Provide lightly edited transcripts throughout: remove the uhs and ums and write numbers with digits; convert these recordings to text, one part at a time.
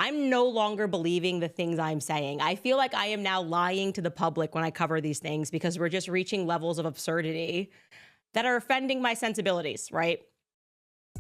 I'm no longer believing the things I'm saying. I feel like I am now lying to the public when I cover these things because we're just reaching levels of absurdity that are offending my sensibilities, right?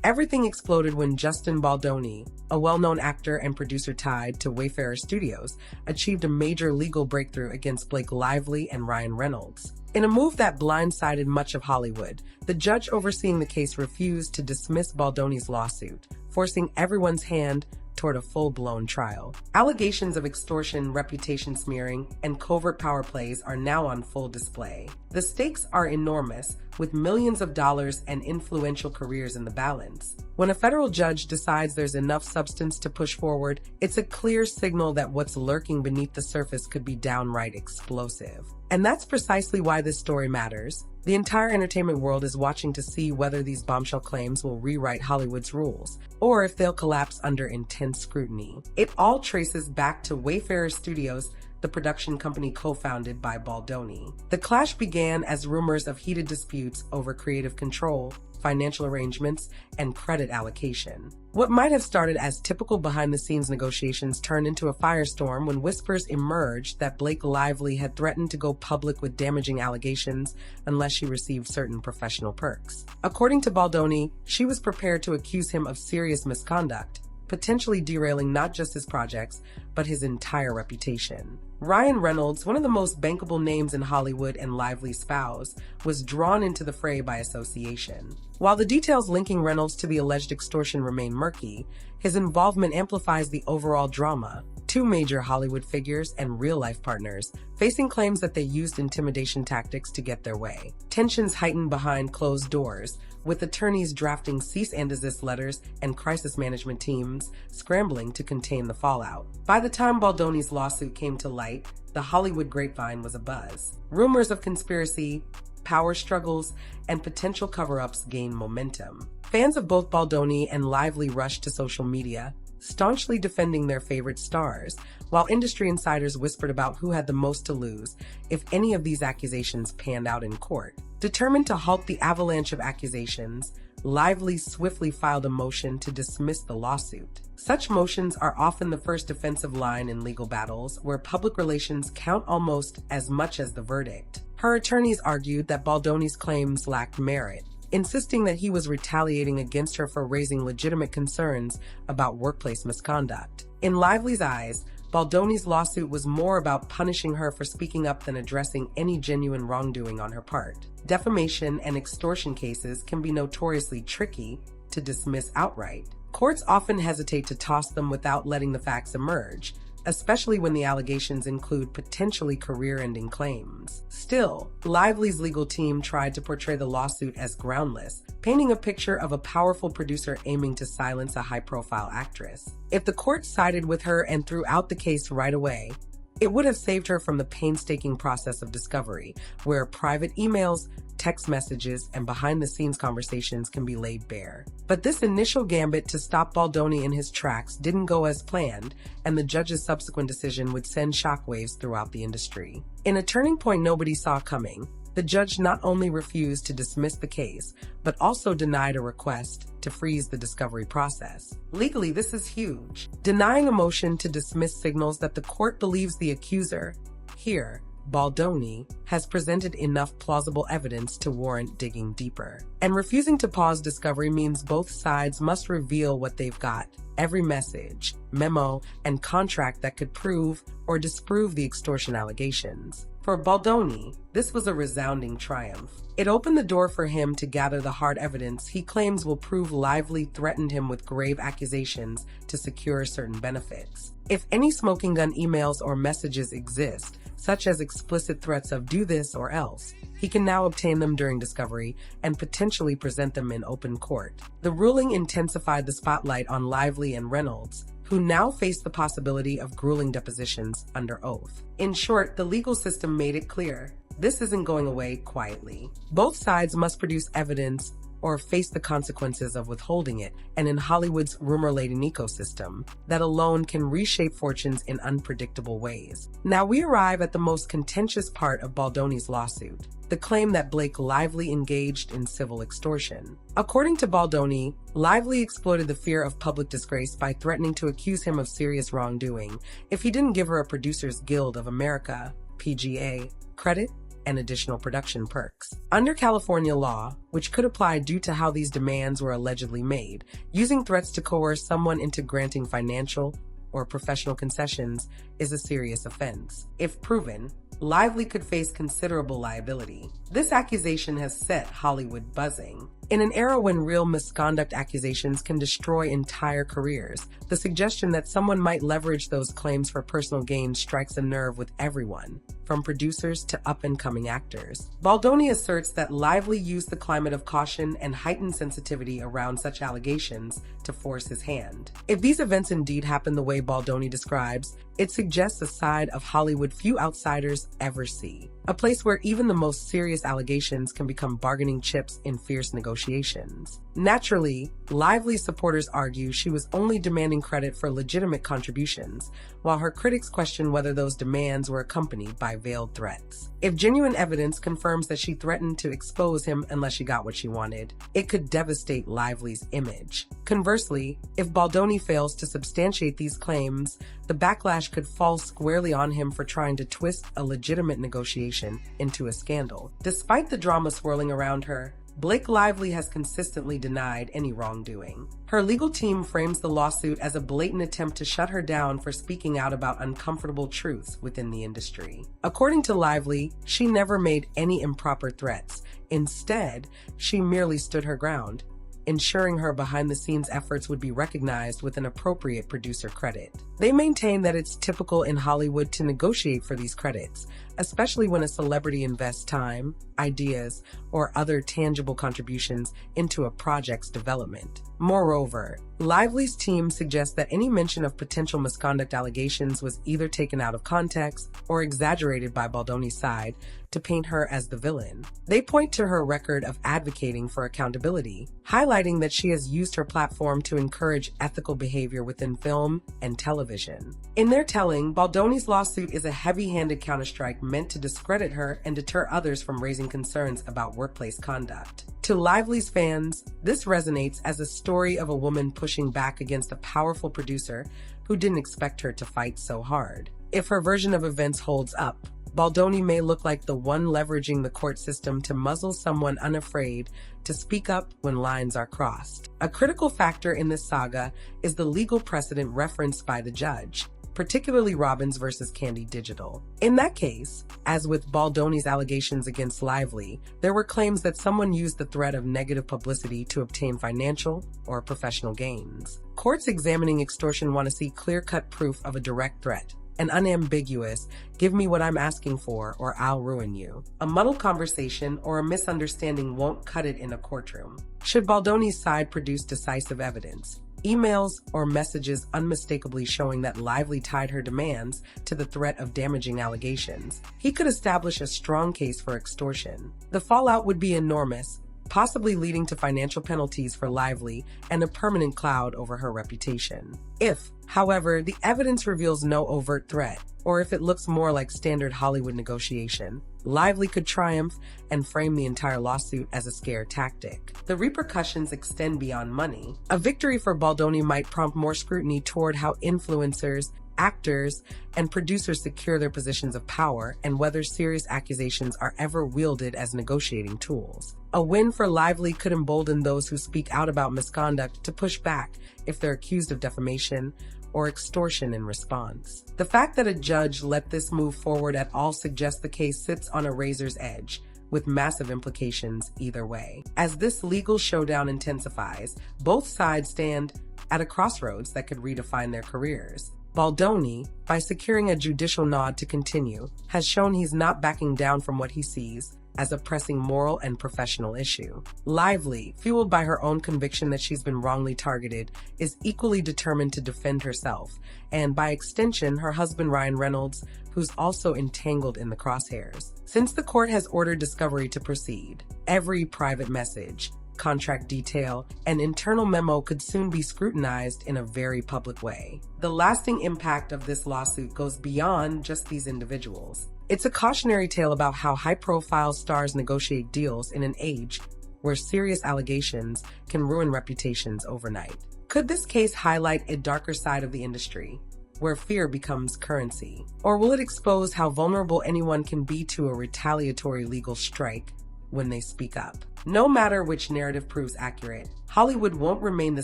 Everything exploded when Justin Baldoni, a well-known actor and producer tied to Wayfarer Studios, achieved a major legal breakthrough against Blake Lively and Ryan Reynolds. In a move that blindsided much of Hollywood, the judge overseeing the case refused to dismiss Baldoni's lawsuit, forcing everyone's hand toward a full-blown trial. Allegations of extortion, reputation smearing, and covert power plays are now on full display. The stakes are enormous, with millions of dollars and influential careers in the balance. When a federal judge decides there's enough substance to push forward, it's a clear signal that what's lurking beneath the surface could be downright explosive. And that's precisely why this story matters. The entire entertainment world is watching to see whether these bombshell claims will rewrite Hollywood's rules, or if they'll collapse under intense scrutiny. It all traces back to Wayfarer Studios, the production company co-founded by Baldoni. The clash began as rumors of heated disputes over creative control, financial arrangements, and credit allocation. What might have started as typical behind-the-scenes negotiations turned into a firestorm when whispers emerged that Blake Lively had threatened to go public with damaging allegations unless she received certain professional perks. According to Baldoni, she was prepared to accuse him of serious misconduct, potentially derailing not just his projects, but his entire reputation. Ryan Reynolds, one of the most bankable names in Hollywood and Lively's spouse, was drawn into the fray by association. While the details linking Reynolds to the alleged extortion remain murky, his involvement amplifies the overall drama. Two major Hollywood figures and real-life partners facing claims that they used intimidation tactics to get their way. Tensions heightened behind closed doors, with attorneys drafting cease and desist letters and crisis management teams scrambling to contain the fallout. By the time Baldoni's lawsuit came to light, the Hollywood grapevine was abuzz. Rumors of conspiracy, power struggles, and potential cover-ups gained momentum. Fans of both Baldoni and Lively rushed to social media, staunchly defending their favorite stars, while industry insiders whispered about who had the most to lose if any of these accusations panned out in court. Determined to halt the avalanche of accusations, Lively swiftly filed a motion to dismiss the lawsuit. Such motions are often the first defensive line in legal battles, where public relations count almost as much as the verdict. Her attorneys argued that Baldoni's claims lacked merit, insisting that he was retaliating against her for raising legitimate concerns about workplace misconduct. In Lively's eyes, Baldoni's lawsuit was more about punishing her for speaking up than addressing any genuine wrongdoing on her part. Defamation and extortion cases can be notoriously tricky to dismiss outright. Courts often hesitate to toss them without letting the facts emerge, especially when the allegations include potentially career-ending claims. Still, Lively's legal team tried to portray the lawsuit as groundless, painting a picture of a powerful producer aiming to silence a high-profile actress. If the court sided with her and threw out the case right away, it would have saved her from the painstaking process of discovery, where private emails, text messages, and behind-the-scenes conversations can be laid bare. But this initial gambit to stop Baldoni in his tracks didn't go as planned, and the judge's subsequent decision would send shockwaves throughout the industry. In a turning point nobody saw coming, the judge not only refused to dismiss the case, but also denied a request to freeze the discovery process. Legally, this is huge. Denying a motion to dismiss signals that the court believes the accuser, here, Baldoni, has presented enough plausible evidence to warrant digging deeper. And refusing to pause discovery means both sides must reveal what they've got. Every message, memo, and contract that could prove or disprove the extortion allegations. For Baldoni, this was a resounding triumph. It opened the door for him to gather the hard evidence he claims will prove Lively threatened him with grave accusations to secure certain benefits. If any smoking gun emails or messages exist, such as explicit threats of do this or else, he can now obtain them during discovery and potentially present them in open court. The ruling intensified the spotlight on Lively and Reynolds, who now face the possibility of grueling depositions under oath. In short, the legal system made it clear, this isn't going away quietly. Both sides must produce evidence or face the consequences of withholding it, and in Hollywood's rumor-laden ecosystem, that alone can reshape fortunes in unpredictable ways. Now we arrive at the most contentious part of Baldoni's lawsuit, the claim that Blake Lively engaged in civil extortion. According to Baldoni, Lively exploited the fear of public disgrace by threatening to accuse him of serious wrongdoing if he didn't give her a Producers Guild of America, PGA, credit and additional production perks. Under California law, which could apply due to how these demands were allegedly made, using threats to coerce someone into granting financial or professional concessions is a serious offense. If proven, Lively could face considerable liability. This accusation has set Hollywood buzzing. In an era when real misconduct accusations can destroy entire careers, the suggestion that someone might leverage those claims for personal gain strikes a nerve with everyone, from producers to up-and-coming actors. Baldoni asserts that Lively used the climate of caution and heightened sensitivity around such allegations to force his hand. If these events indeed happen the way Baldoni describes, it suggests a side of Hollywood few outsiders ever see. A place where even the most serious allegations can become bargaining chips in fierce negotiations. Naturally, Lively's supporters argue she was only demanding credit for legitimate contributions, while her critics question whether those demands were accompanied by veiled threats. If genuine evidence confirms that she threatened to expose him unless she got what she wanted, it could devastate Lively's image. Conversely, if Baldoni fails to substantiate these claims, the backlash could fall squarely on him for trying to twist a legitimate negotiation into a scandal. Despite the drama swirling around her, Blake Lively has consistently denied any wrongdoing. Her legal team frames the lawsuit as a blatant attempt to shut her down for speaking out about uncomfortable truths within the industry. According to Lively, she never made any improper threats. Instead, she merely stood her ground, ensuring her behind-the-scenes efforts would be recognized with an appropriate producer credit. They maintain that it's typical in Hollywood to negotiate for these credits, especially when a celebrity invests time, ideas, or other tangible contributions into a project's development. Moreover, Lively's team suggests that any mention of potential misconduct allegations was either taken out of context or exaggerated by Baldoni's side to paint her as the villain. They point to her record of advocating for accountability, highlighting that she has used her platform to encourage ethical behavior within film and television. In their telling, Baldoni's lawsuit is a heavy-handed counterstrike meant to discredit her and deter others from raising concerns about workplace conduct. To Lively's fans, this resonates as a story of a woman pushing back against a powerful producer who didn't expect her to fight so hard. If her version of events holds up, Baldoni may look like the one leveraging the court system to muzzle someone unafraid to speak up when lines are crossed. A critical factor in this saga is the legal precedent referenced by the judge, particularly Robbins versus Candy Digital. In that case, as with Baldoni's allegations against Lively, there were claims that someone used the threat of negative publicity to obtain financial or professional gains. Courts examining extortion want to see clear-cut proof of a direct threat, an unambiguous, "give me what I'm asking for or I'll ruin you." A muddled conversation or a misunderstanding won't cut it in a courtroom. Should Baldoni's side produce decisive evidence, emails or messages unmistakably showing that Lively tied her demands to the threat of damaging allegations, he could establish a strong case for extortion. The fallout would be enormous, possibly leading to financial penalties for Lively and a permanent cloud over her reputation. If, however, the evidence reveals no overt threat, or if it looks more like standard Hollywood negotiation, Lively could triumph and frame the entire lawsuit as a scare tactic. The repercussions extend beyond money. A victory for Baldoni might prompt more scrutiny toward how influencers, actors, and producers secure their positions of power and whether serious accusations are ever wielded as negotiating tools. A win for Lively could embolden those who speak out about misconduct to push back if they're accused of defamation or extortion in response. The fact that a judge let this move forward at all suggests the case sits on a razor's edge, with massive implications either way. As this legal showdown intensifies, both sides stand at a crossroads that could redefine their careers. Baldoni, by securing a judicial nod to continue, has shown he's not backing down from what he sees as a pressing moral and professional issue. Lively, fueled by her own conviction that she's been wrongly targeted, is equally determined to defend herself, and by extension, her husband Ryan Reynolds, who's also entangled in the crosshairs. Since the court has ordered discovery to proceed, every private message, contract detail, and internal memo could soon be scrutinized in a very public way. The lasting impact of this lawsuit goes beyond just these individuals. It's a cautionary tale about how high-profile stars negotiate deals in an age where serious allegations can ruin reputations overnight. Could this case highlight a darker side of the industry, where fear becomes currency? Or will it expose how vulnerable anyone can be to a retaliatory legal strike when they speak up? No matter which narrative proves accurate, Hollywood won't remain the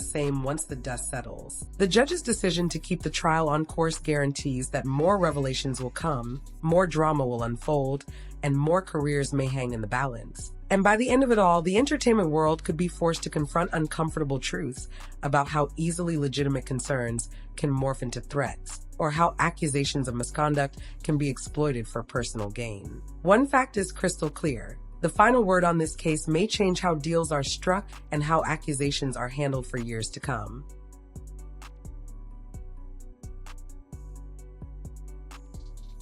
same once the dust settles. The judge's decision to keep the trial on course guarantees that more revelations will come, more drama will unfold, and more careers may hang in the balance. And by the end of it all, the entertainment world could be forced to confront uncomfortable truths about how easily legitimate concerns can morph into threats, or how accusations of misconduct can be exploited for personal gain. One fact is crystal clear. The final word on this case may change how deals are struck and how accusations are handled for years to come.